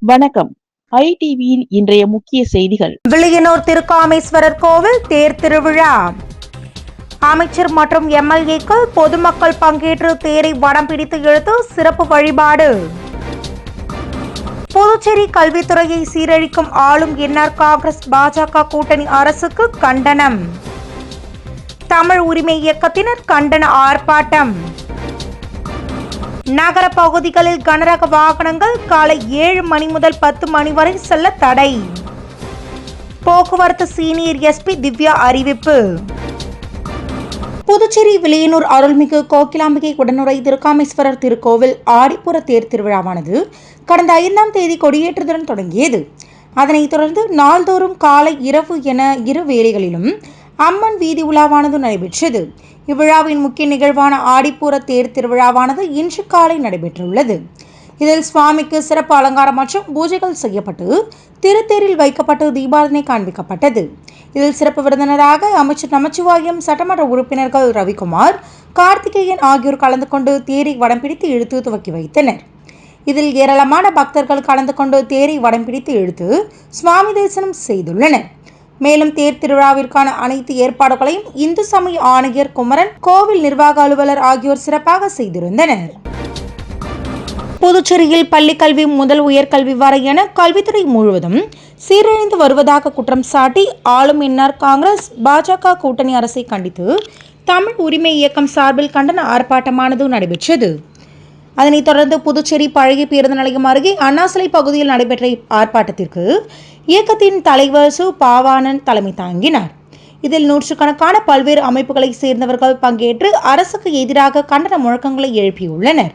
வணக்கம். ஐடிவியின் இன்றைய முக்கிய செய்திகள். வில்லியனூர் திருக்காமேஸ்வரர் கோவில் தேர் திருவிழா. அமைச்சர் மற்றும் எம்எல்ஏக்கள் பொதுமக்கள் பங்கேற்று தேரை வடம் பிடித்து இழுத்து சிறப்பு வழிபாடு. புதுச்சேரி கல்வித்துறையை சீரழிக்கும் ஆளும் என்ஆர் காங்கிரஸ் பாஜக கூட்டணி அரசுக்கு கண்டனம். தமிழ் உரிமை இயக்கத்தினர் கண்டன ஆர்ப்பாட்டம். நகர பகுதிகளில் கனரக வாகனங்கள் காலை 7 மணி முதல் 10 மணி வரை செல்ல தடை. போக்குவரத்து சீனியர் எஸ்பி திவ்யா அறிவிப்பு. புதுச்சேரி வில்லியனூர் அருள்மிகு கோகிலாம்பிகை உடனுறை திருக்காமேஸ்வரர் திருக்கோவில் ஆடிப்புற தேர் திருவிழாவானது கடந்த 5ஆம் தேதி கொடியேற்றத்துடன் தொடங்கியது. அதனைத் தொடர்ந்து நாள்தோறும் காலை இரவு என இரு வேளைகளிலும் அம்மன் வீதி உலாவானது நடைபெற்றது. இவ்விழாவின் முக்கிய நிகழ்வான ஆடிப்பூர தேர் திருவிழாவானது இன்று காலை நடைபெற்றுள்ளது. இதில் சுவாமிக்கு சிறப்பு அலங்காரம் மற்றும் பூஜைகள் செய்யப்பட்டு திருத்தேரில் வைக்கப்பட்டு தீபாராதனை காண்பிக்கப்பட்டது. இதில் சிறப்பு விருந்தினராக அமைச்சர் நமச்சிவாயம், சட்டமன்ற உறுப்பினர்கள் ரவிக்குமார், கார்த்திகேயன் ஆகியோர் கலந்து கொண்டு தேரை வடம் பிடித்து இழுத்து துவக்கி வைத்தனர். இதில் ஏராளமான பக்தர்கள் கலந்து கொண்டு தேரை வடம் பிடித்து இழுத்து சுவாமி தரிசனம் செய்துள்ளனர். மேலும் தேர் திருவிழாவிற்கான அனைத்து ஏற்பாடுகளையும் இந்து சமய ஆணையர் குமரன், கோவில் நிர்வாக அலுவலர் ஆகியோர் சிறப்பாக செய்திருந்தனர். புதுச்சேரியில் பள்ளிக்கல்வி முதல் உயர்கல்வி வரை என கல்வித்துறை முழுவதும் சீரழிந்து வருவதாக குற்றம் சாட்டி ஆளும் என்ஆர் காங்கிரஸ் பாஜக கூட்டணி அரசை கண்டித்து தமிழ் உரிமை இயக்கம் சார்பில் கண்டன ஆர்ப்பாட்டமானது நடைபெற்றது. அதனைத் தொடர்ந்து புதுச்சேரி பழைய பேருந்து நிலையம் அருகே அண்ணாசிலை பகுதியில் நடைபெற்ற ஆர்ப்பாட்டத்திற்கு இயக்கத்தின் தலைவர் சு பாவானன் தலைமை தாங்கினார். இதில் நூற்றுக்கணக்கான பல்வேறு அமைப்புகளை சேர்ந்தவர்கள் பங்கேற்று அரசுக்கு எதிராக கண்டன முழக்கங்களை எழுப்பியுள்ளனர்.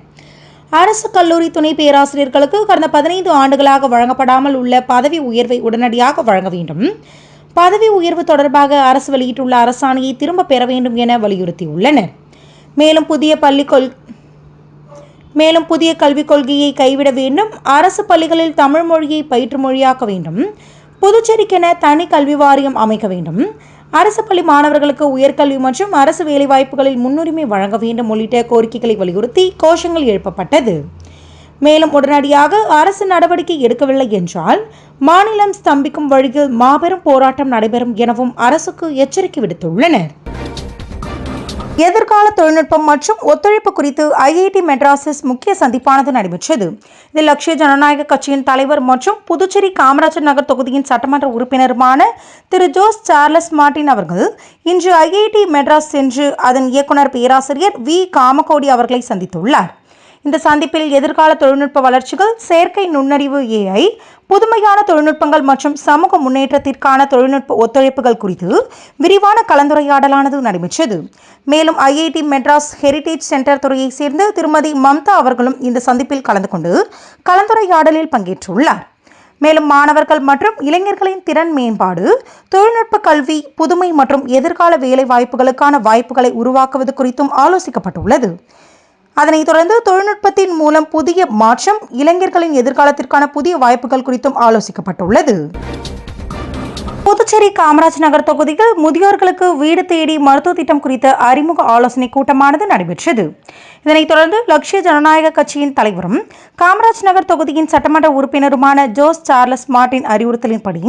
அரசு கல்லூரி துணை பேராசிரியர்களுக்கு கடந்த 15 ஆண்டுகளாக வழங்கப்படாமல் உள்ள பதவி உயர்வை உடனடியாக வழங்க வேண்டும், பதவி உயர்வு தொடர்பாக அரசு வெளியிட்டுள்ள அரசாணையை திரும்ப பெற வேண்டும் என வலியுறுத்தியுள்ளனர். மேலும் புதிய கல்விக் கொள்கையை கைவிட வேண்டும், அரசு பள்ளிகளில் தமிழ் மொழியை பயிற்று மொழியாக்க வேண்டும், புதுச்சேரிக்கென தனி கல்வி வாரியம் அமைக்க வேண்டும், அரசு பள்ளி மாணவர்களுக்கு உயர்கல்வி மற்றும் அரசு வேலைவாய்ப்புகளில் முன்னுரிமை வழங்க வேண்டும் உள்ளிட்ட கோரிக்கைகளை வலியுறுத்தி கோஷங்கள் எழுப்பப்பட்டது. மேலும் உடனடியாக அரசு நடவடிக்கை எடுக்கவில்லை என்றால் மாநிலம் ஸ்தம்பிக்கும் வழியில் மாபெரும் போராட்டம் நடைபெறும் எனவும் அரசுக்கு எச்சரிக்கை விடுத்துள்ளனர். எதிர்கால தொழில்நுட்பம் மற்றும் ஒத்துழைப்பு குறித்து ஐஐடி மெட்ராஸில் முக்கிய சந்திப்பானது நடைபெற்றது. இதில் லட்சிய ஜனநாயக கட்சியின் தலைவர் மற்றும் புதுச்சேரி காமராஜர் நகர் தொகுதியின் சட்டமன்ற உறுப்பினருமான திரு ஜோஸ் சார்லஸ் மார்டின் அவர்கள் இன்று ஐஐடி மெட்ராஸ் சென்று அதன் இயக்குனர் பேராசிரியர் வி காமகோடி அவர்களை சந்தித்துள்ளார். இந்த சந்திப்பில் எதிர்கால தொழில்நுட்ப வளர்ச்சிகள், செயற்கை நுண்ணறிவு AI, புதுமையான தொழில்நுட்பங்கள் மற்றும் சமூக முன்னேற்றத்திற்கான தொழில்நுட்ப ஒத்துழைப்புகள் குறித்து விரிவான கலந்துரையாடலானது நடைபெற்றது. மேலும் ஐஐடி மெட்ராஸ் ஹெரிடேஜ் சென்டர் துறையை சேர்ந்த திருமதி மம்தா அவர்களும் இந்த சந்திப்பில் கலந்து கொண்டு கலந்துரையாடலில் பங்கேற்றுள்ளார். மேலும் மாணவர்கள் மற்றும் இளைஞர்களின் திறன் மேம்பாடு, தொழில்நுட்ப கல்வி, புதுமை மற்றும் எதிர்கால வேலை வாய்ப்புகளுக்கான வாய்ப்புகளை உருவாக்குவது குறித்தும் ஆலோசிக்கப்பட்டுள்ளது. அதனைத் தொடர்ந்து தொழில்நுட்பத்தின் மூலம் புதிய மாற்றம், இளைஞர்களின் எதிர்காலத்திற்கான புதிய வாய்ப்புகள் குறித்தும் ஆலோசிக்கப்பட்டுள்ளது. புதுச்சேரி காமராஜ் நகர் தொகுதியில் முதியோர்களுக்கு வீடு தேடி மருத்துவ திட்டம் குறித்த அறிமுக ஆலோசனை கூட்டமானது நடைபெற்றது. இதனைத் தொடர்ந்து லட்சிய ஜனநாயக கட்சியின் தலைவரும் காமராஜ் நகர் தொகுதியின் சட்டமன்ற உறுப்பினருமான ஜோஸ் சார்லஸ் மார்டின் அறிவுறுத்தலின்படி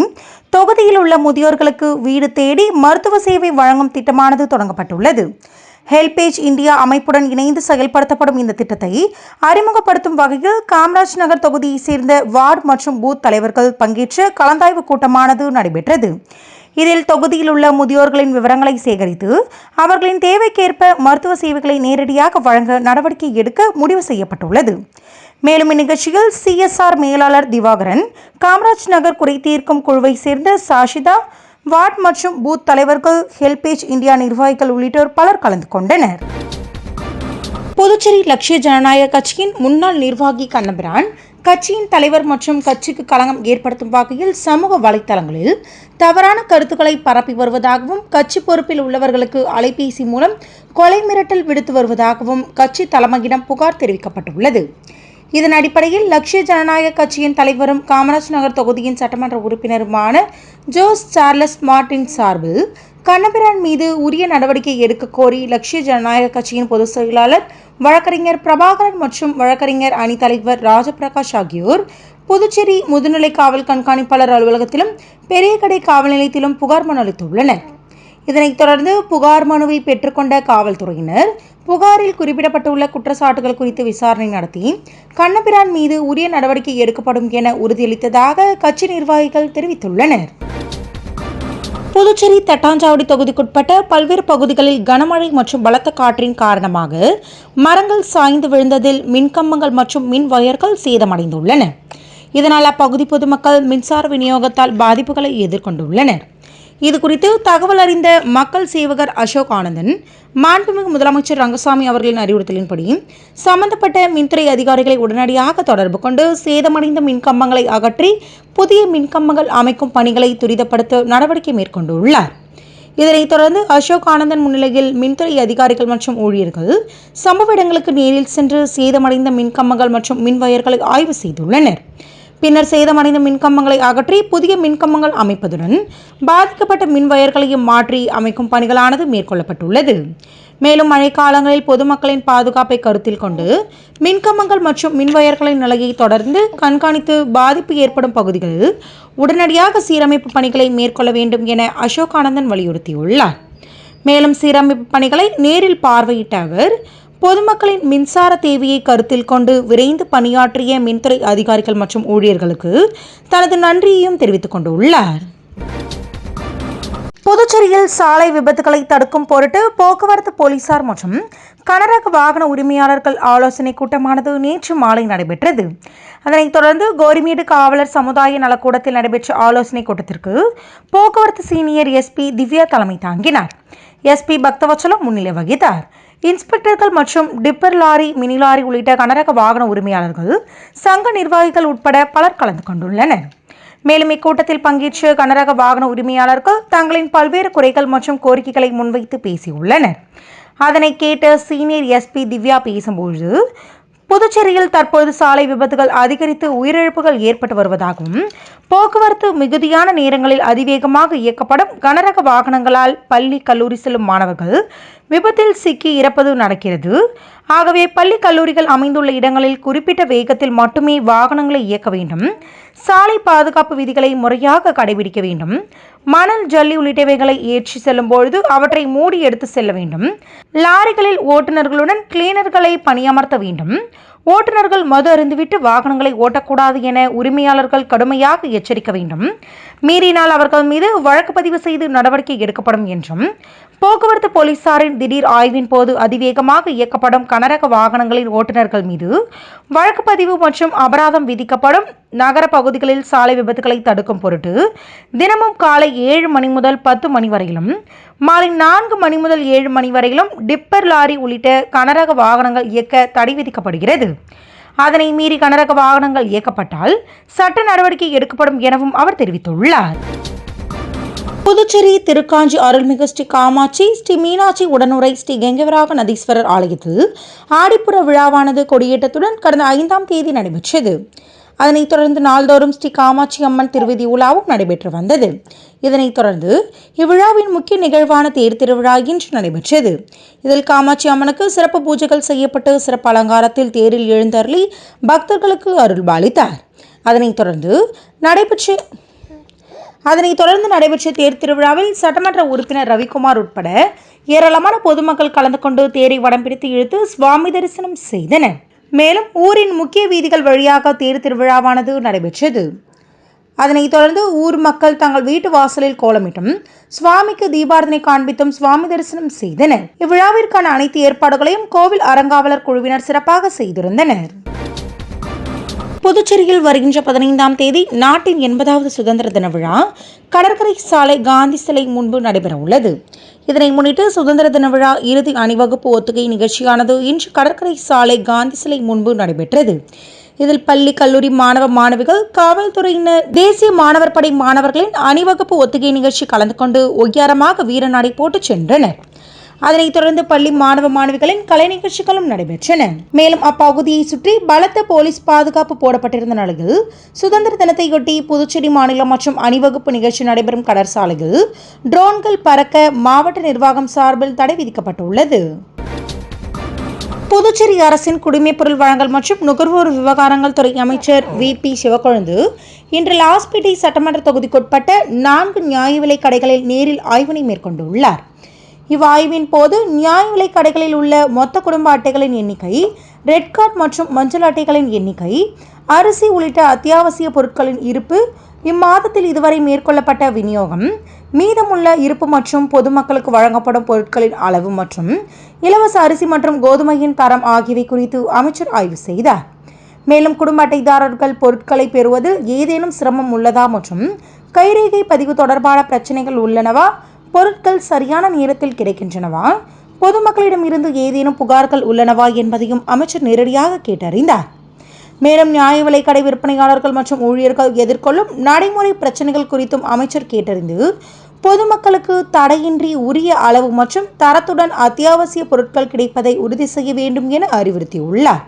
தொகுதியில் உள்ள முதியோர்களுக்கு வீடு தேடி மருத்துவ சேவை வழங்கும் திட்டமானது தொடங்கப்பட்டுள்ளது. ஹெல்பேஜ் இந்தியா அமைப்புடன் இணைந்து செயல்படுத்தப்படும் இந்த திட்டத்தை அறிமுகப்படுத்தும் வகையில் காமராஜ் நகர் தொகுதியை சேர்ந்த வார்டு மற்றும் பூத் தலைவர்கள் பங்கேற்ற கலந்தாய்வு கூட்டமானது நடைபெற்றது. இதில் தொகுதியில் உள்ள முதியோர்களின் விவரங்களை சேகரித்து அவர்களின் தேவைக்கேற்ப மருத்துவ சேவைகளை நேரடியாக வழங்க நடவடிக்கை எடுக்க முடிவு செய்யப்பட்டுள்ளது. மேலும் இந்நிகழ்ச்சியில் CSR மேலாளர் திவாகரன், காமராஜ் நகர் குறை தீர்க்கும் குழுவை சேர்ந்த சாஷிதா, வார்டு மற்றும் பூத் தலைவர்கள், ஹெல்பேஜ் இந்தியா நிர்வாகிகள் உள்ளிட்டோர் பலர் கலந்து கொண்டனர். புதுச்சேரி லட்சிய ஜனநாயக கட்சியின் முன்னாள் நிர்வாகி கண்ணபிரான் கட்சியின் தலைவர் மற்றும் கட்சிக்கு களங்கம் ஏற்படுத்தும் வகையில் சமூக வலைதளங்களில் தவறான கருத்துக்களை பரப்பி வருவதாகவும், கட்சி பொறுப்பில் உள்ளவர்களுக்கு அலைபேசி மூலம் கொலை மிரட்டல் விடுத்து வருவதாகவும் கட்சி தலைமையிடம் புகார் தெரிவிக்கப்பட்டுள்ளது. இதன் அடிப்படையில் லட்சிய ஜனநாயக கட்சியின் தலைவரும் காமராஜ் நகர் தொகுதியின் சட்டமன்ற உறுப்பினருமான ஜோஸ் சார்லஸ் மார்டின் சார்பில் கண்ணபிரான் மீது உரிய நடவடிக்கை எடுக்க கோரி லட்சிய ஜனநாயக கட்சியின் பொதுச் செயலாளர் வழக்கறிஞர் பிரபாகரன் மற்றும் வழக்கறிஞர் அணி தலைவர் ராஜபிரகாஷ் ஆகியோர் புதுச்சேரி முதுநிலை காவல் கண்காணிப்பாளர் அலுவலகத்திலும் பெரியகடை காவல் நிலையத்திலும் புகார் மனு அளித்துள்ளனர். இதனைத் தொடர்ந்து புகார் மனுவை பெற்றுக்கொண்ட காவல்துறையினர் புகாரில் குறிப்பிடப்பட்டுள்ள குற்றச்சாட்டுகள் குறித்து விசாரணை நடத்தி கண்ணபிரான் மீது உரிய நடவடிக்கை எடுக்கப்படும் என உறுதியளித்ததாக கட்சி நிர்வாகிகள் தெரிவித்துள்ளனர். புதுச்சேரி தட்டாஞ்சாவடி தொகுதிக்குட்பட்ட பல்வேறு பகுதிகளில் கனமழை மற்றும் பலத்த காற்றின் காரணமாக மரங்கள் சாய்ந்து விழுந்ததில் மின்கம்பங்கள் மற்றும் மின் வயர்கள் சேதமடைந்துள்ளன. இதனால் அப்பகுதி பொதுமக்கள் மின்சார விநியோகத்தால் பாதிப்புகளை எதிர்கொண்டுள்ளனர். இதுகுறித்து தகவல் அறிந்த மக்கள் சேவகர் அசோக் ஆனந்தன் மாண்புமிகு முதலமைச்சர் ரங்கசாமி அவர்களின் அறிவுறுத்தலின்படி சம்பந்தப்பட்ட மின்துறை அதிகாரிகளை உடனடியாக தொடர்பு கொண்டு சேதமடைந்த மின்கம்பங்களை அகற்றி புதிய மின்கம்பங்கள் அமைக்கும் பணிகளை துரிதப்படுத்த நடவடிக்கை மேற்கொண்டுள்ளார். இதனைத் தொடர்ந்து அசோக் ஆனந்தன் முன்னிலையில் மின்துறை அதிகாரிகள் மற்றும் ஊழியர்கள் சம்பவ இடங்களுக்கு நேரில் சென்று சேதமடைந்த மின்கம்பங்கள் மற்றும் மின்வயர்களை ஆய்வு செய்துள்ளனர். பின்னர் சேதமடைந்த மின்கம்பங்களை அகற்றி புதிய மின்கம்பங்கள் அமைப்பதுடன் பாதிக்கப்பட்ட மின்வயர்களையும் மாற்றி அமைக்கும் பணிகளானது மேற்கொள்ளப்பட்டுள்ளது. மேலும் மழைக்காலங்களில் பொதுமக்களின் பாதுகாப்பை கருத்தில் கொண்டு மின்கம்பங்கள் மற்றும் மின்வயர்களின் நிலையை தொடர்ந்து கண்காணித்து பாதிப்பு ஏற்படும் பகுதிகளில் உடனடியாக சீரமைப்பு பணிகளை மேற்கொள்ள வேண்டும் என அசோக் ஆனந்தன் வலியுறுத்தியுள்ளார். மேலும் சீரமைப்பு பணிகளை நேரில் பார்வையிட்ட அவர் பொதுமக்களின் மின்சார தேவையை கருத்தில் கொண்டு விரைந்து பணியாற்றிய மின்துறை அதிகாரிகள் மற்றும் ஊழியர்களுக்கு தனது நன்றியையும் தெரிவித்துக் கொண்டுள்ளார். புதுச்சேரியில் சாலை விபத்துகளை தடுக்கும் பொருட்டு போக்குவரத்து போலீசார் மற்றும் கனரக வாகன உரிமையாளர்கள் ஆலோசனை கூட்டமானது நேற்று மாலை நடைபெற்றது. அதனைத் தொடர்ந்து கோரிமேடு காவலர் சமுதாய நலக்கூடத்தில் நடைபெற்ற ஆலோசனை கூட்டத்திற்கு போக்குவரத்து சீனியர் எஸ்பி திவ்யா தலைமை தாங்கினார். எஸ்பி பக்தவச்சலம் முன்னிலை வகித்தார். இன்ஸ்பெக்டர்கள் மற்றும் டிப்பர் லாரி, மினி லாரி உள்ளிட்ட கனரக வாகன உரிமையாளர்கள், சங்க நிர்வாகிகள் உட்பட பலர் கலந்து கொண்டுள்ளனர். மேலும் இக்கூட்டத்தில் பங்கேற்ற கனரக வாகன உரிமையாளர்கள் தங்களின் பல்வேறு குறைகள் மற்றும் கோரிக்கைகளை முன்வைத்து பேசியுள்ளனர். அதனை கேட்ட சீனியர் எஸ்பி திவ்யா பேசும்போது புதுச்சேரியில் தற்போது சாலை விபத்துகள் அதிகரித்து உயிரிழப்புகள் ஏற்பட்டு வருவதாகவும் போக்குவரத்து மிகுதியான நேரங்களில் அதிவேகமாக இயக்கப்படும் கனரக வாகனங்களால் பள்ளி கல்லூரி செல்லும் மாணவர்கள் விபத்தில் சிக்கி இறப்பது நடக்கிறது. ஆகவே பள்ளி கல்லூரிகள் அமைந்துள்ள இடங்களில் குறிப்பிட்ட வேகத்தில் மட்டுமே வாகனங்களை இயக்க வேண்டும். சாலை பாதுகாப்பு விதிகளை முறையாக கடைபிடிக்க வேண்டும். மணல், ஜல்லி உள்ளிட்டவைகளை ஏற்றி செல்லும் பொழுது அவற்றை மூடி எடுத்து செல்ல வேண்டும். லாரிகளில் ஓட்டுநர்களுடன் கிளீனர்களை பணியமர்த்த வேண்டும். ஓட்டுநர்கள் மது அருந்துவிட்டு வாகனங்களை ஓட்டக்கூடாது என உரிமையாளர்கள் கடுமையாக எச்சரிக்க வேண்டும். மீறினால் அவர்கள் மீது வழக்கு பதிவு செய்து நடவடிக்கை எடுக்கப்படும் என்றும், போக்குவரத்து போலீசாரின் திடீர் ஆய்வின் போது அதிவேகமாக இயக்கப்படும் கனரக வாகனங்களின் ஓட்டுநர்கள் மீது வழக்கு பதிவு மற்றும் அபராதம் விதிக்கப்படும். நகர பகுதிகளில் சாலை விபத்துகளை தடுக்கும் பொருட்டு தினமும் காலை 7 மணி முதல் 10 மணி வரையிலும், மாலை 4 மணி முதல் 7 மணி வரையிலும் டிப்பர் லாரி உள்ளிட்ட கனரக வாகனங்கள் இயக்க தடை விதிக்கப்படுகிறது. அதனை மீறி கனரக வாகனங்கள் இயக்கப்பட்டால் சட்ட நடவடிக்கை எடுக்கப்படும் எனவும் அவர் தெரிவித்துள்ளார். புதுச்சேரி திருக்காஞ்சி அருள்மிகு ஸ்ரீ காமாட்சி, ஸ்ரீ மீனாட்சி உடனுரை ஸ்ரீ கெங்கவராக நதீஸ்வரர் ஆலயத்தில் ஆடிப்புற விழாவானது கொடியேற்றத்துடன் கடந்த 5ஆம் தேதி நடைபெற்றது. அதனைத் தொடர்ந்து நாள்தோறும் ஸ்ரீ காமாட்சி அம்மன் திருவிதி உலாவும் நடைபெற்று வந்தது. இதனைத் தொடர்ந்து இவ்விழாவின் முக்கிய நிகழ்வான தேர் திருவிழா இன்று நடைபெற்றது. இதில் காமாட்சி அம்மனுக்கு சிறப்பு பூஜைகள் செய்யப்பட்டு சிறப்பு அலங்காரத்தில் தேரில் எழுந்தருளி பக்தர்களுக்கு அருள்பாலித்தார். அதனைத் தொடர்ந்து நடைபெற்ற தேர் திருவிழாவில் சட்டமன்ற உறுப்பினர் ரவிக்குமார் உட்பட ஏராளமான பொதுமக்கள் கலந்து கொண்டு தேரை வடம் பிடித்து இழுத்து சுவாமி தரிசனம் செய்தனர். மேலும் ஊரின் முக்கிய வீதிகள் வழியாக தேர் திருவிழாவானது நடைபெற்றது. அதனைத் தொடர்ந்து ஊர் மக்கள் தங்கள் வீட்டு வாசலில் கோலமிட்டும் சுவாமிக்கு தீபாரதனை காண்பித்தும் சுவாமி தரிசனம் செய்தனர். இவ்விழாவிற்கான அனைத்து ஏற்பாடுகளையும் கோவில் அறங்காவலர் குழுவினர் சிறப்பாக செய்திருந்தனர். புதுச்சேரியில் வருகின்ற 15ஆம் தேதி நாட்டின் 80வது சுதந்திர தின விழா கடற்கரை சாலை காந்தி சிலை முன்பு நடைபெற உள்ளது. இதனை முன்னிட்டு சுதந்திர தின விழா இறுதி அணிவகுப்பு ஒத்திகை நிகழ்ச்சியானது இன்று கடற்கரை சாலை காந்தி சிலை முன்பு நடைபெற்றது. இதில் பள்ளி, கல்லூரி மாணவ மாணவிகள், காவல்துறையினர், தேசிய மாணவர் படை மாணவர்களின் அணிவகுப்பு ஒத்திகை நிகழ்ச்சி கலந்து கொண்டு ஒய்யாரமாக வீரநடை போட்டு சென்றனர். அதனைத் தொடர்ந்து பள்ளி மாணவ மாணவிகளின் கலை நிகழ்ச்சிகளும் நடைபெற்றன. மேலும் அப்பகுதியை சுற்றி பலத்த போலீஸ் பாதுகாப்பு போடப்பட்டிருந்த நிலையில் சுதந்திர தினத்தையொட்டி புதுச்சேரி மாநிலம் மற்றும் அணிவகுப்பு நிகழ்ச்சி நடைபெறும் கடற்சாலையில் ட்ரோன்கள் பறக்க மாவட்ட நிர்வாகம் சார்பில் தடை விதிக்கப்பட்டுள்ளது. புதுச்சேரி அரசின் குடிமைப்பொருள் வழங்கல் மற்றும் நுகர்வோர் விவகாரங்கள் துறை அமைச்சர் VP சிவக்கொழுந்து இன்று லாஸ்பேட்டை சட்டமன்ற தொகுதிக்குட்பட்ட 4 நியாய விலைக் கடைகளில் நேரில் ஆய்வினை மேற்கொண்டுள்ளார். இவ்வாய்வின் போது நியாய விலைக் கடைகளில் உள்ள மொத்த குடும்ப அட்டைகளின் எண்ணிக்கை, ரெட் கார்டு மற்றும் மஞ்சள் அட்டைகளின் எண்ணிக்கை, அரிசி உள்ளிட்ட அத்தியாவசிய பொருட்களின் இருப்பு, இம்மாதத்தில் இதுவரை மேற்கொள்ளப்பட்ட விநியோகம், மீதமுள்ள இருப்பு மற்றும் பொதுமக்களுக்கு வழங்கப்படும் பொருட்களின் அளவு மற்றும் இலவச அரிசி மற்றும் கோதுமையின் தரம் ஆகியவை குறித்து அமைச்சர் ஆய்வு செய்தார். மேலும் குடும்ப அட்டைதாரர்கள் பொருட்களை பெறுவதில் ஏதேனும் சிரமம் உள்ளதா மற்றும் கைரேகை பதிவு தொடர்பான பிரச்சனைகள் உள்ளனவா, பொருட்கள் சரியான நேரத்தில் கிடைக்கின்றனவா, பொதுமக்களிடம் இருந்து ஏதேனும் புகார்கள் உள்ளனவா என்பதையும் அமைச்சர் நேரடியாக கேட்டறிந்தார். மேலும் நியாய விலைக் கடை விற்பனையாளர்கள் மற்றும் ஊழியர்கள் எதிர்கொள்ளும் நடைமுறை பிரச்சனைகள் குறித்தும் அமைச்சர் கேட்டறிந்து பொதுமக்களுக்கு தடையின்றி உரிய அளவு மற்றும் தரத்துடன் அத்தியாவசிய பொருட்கள் கிடைப்பதை உறுதி செய்ய வேண்டும் என அறிவுறுத்தியுள்ளார்.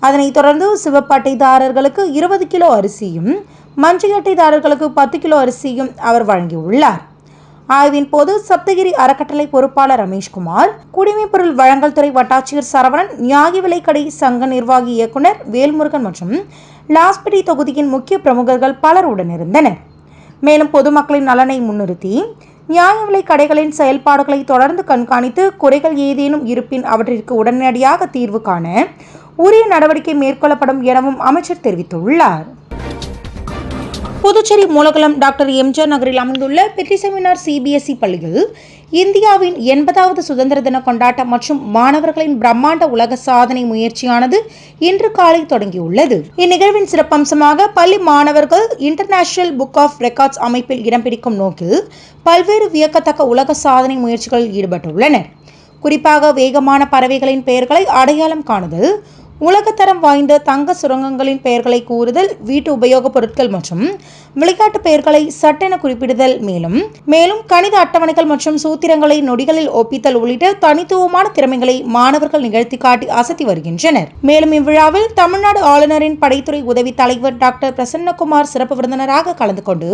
அதனைத் தொடர்ந்து சிவப்பு அட்டைதாரர்களுக்கு 20 கிலோ அரிசியும், மஞ்சள் அட்டைதாரர்களுக்கு 10 கிலோ அரிசியும் அவர் வழங்கியுள்ளார். ஆய்வின் போது சப்தகிரி அறக்கட்டளை பொறுப்பாளர் ரமேஷ்குமார், குடிமைப்பொருள் வழங்கல் துறை வட்டாட்சியர் சரவணன், நியாய விலைக்கடை சங்க நிர்வாகி இயக்குனர் வேல்முருகன் மற்றும் லாஸ்பேட்டை தொகுதியின் முக்கிய பிரமுகர்கள் பலர் உடனிருந்தனர். மேலும் பொதுமக்களின் நலனை முன்னிறுத்தி நியாய விலைக் கடைகளின் செயல்பாடுகளை தொடர்ந்து கண்காணித்து குறைகள் ஏதேனும் இருப்பின் அவற்றிற்கு உடனடியாக தீர்வு காண உரிய நடவடிக்கை மேற்கொள்ளப்படும் எனவும் அமைச்சர் தெரிவித்துள்ளார். புதுச்சேரி மூலகுளம் டாக்டர் எம்ஜிஆர் நகரில் அமைந்துள்ள பெட்ரி செமினார் CBSE பள்ளியில் இந்தியாவின் 80வது சுதந்திர தின கொண்டாட்டம் மற்றும் மாணவர்களின் பிரம்மாண்ட உலக சாதனை முயற்சியானது இன்று காலை தொடங்கியுள்ளது. இந்நிகழ்வின் சிறப்பம்சமாக பள்ளி மாணவர்கள் இன்டர்நேஷனல் புக் ஆஃப் ரெக்கார்ட்ஸ் அமைப்பில் இடம் பிடிக்கும் நோக்கில் பல்வேறு வியக்கத்தக்க உலக சாதனை முயற்சிகளில் ஈடுபட்டுள்ளனர். குறிப்பாக வேகமான பறவைகளின் பெயர்களை அடையாளம் காணுதல், உலகத்தரம் வாய்ந்த தங்க சுரங்கங்களின் பெயர்களை கூறுதல், வீட்டு உபயோகப் பொருட்கள் மற்றும் விளையாட்டு பெயர்களை சட்டென குறிப்பிடுதல், மேலும் கணித அட்டவணைகள் மற்றும் சூத்திரங்களை நொடிகளில் ஒப்பித்தல் உள்ளிட்ட தனித்துவமான திறமைகளை மாணவர்கள் நிகழ்த்தி காட்டி அசத்தி வருகின்றனர். மேலும் இவ்விழாவில் தமிழ்நாடு ஆளுநரின் படைத்துறை உதவி தலைவர் டாக்டர் பிரசன்னகுமார் சிறப்பு விருந்தினராக கலந்து கொண்டு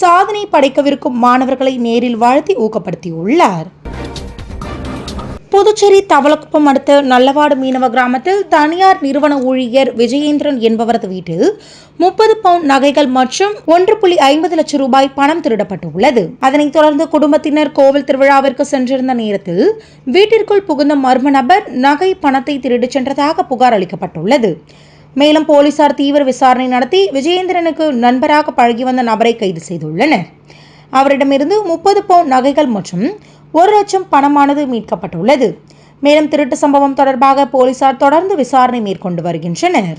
சாதனை படைக்கவிருக்கும் மாணவர்களை நேரில் வாழ்த்தி ஊக்கப்படுத்தியுள்ளார். புதுச்சேரி தவளக்குப்பம் அடுத்த நல்லவாடு மீனவ கிராமத்தில் தனியார் நிறுவன ஊழியர் விஜயேந்திரன் என்பவரது வீட்டில் 30 பவுண்ட் நகைகள் மற்றும் 1.50 லட்சம் ரூபாய் பணம் திருடப்பட்டுள்ளது. அதனைத் தொடர்ந்து குடும்பத்தினர் கோவில் திருவிழாவிற்கு சென்றிருந்த நேரத்தில் வீட்டிற்குள் புகுந்த மர்ம நபர் நகை பணத்தை திருடிச் சென்றதாக புகார் அளிக்கப்பட்டுள்ளது. மேலும் போலீசார் தீவிர விசாரணை நடத்தி விஜயேந்திரனுக்கு நண்பராக பழகி வந்த நபரை கைது செய்துள்ளனர். அவரிடமிருந்து 30 பவுண்ட் நகைகள் மற்றும் 1 லட்சம் பணமானது மீட்கப்பட்டுள்ளது. மேலும் திருட்டு சம்பவம் தொடர்பாக போலீசார் தொடர்ந்து விசாரணை மேற்கொண்டு வருகின்றனர்.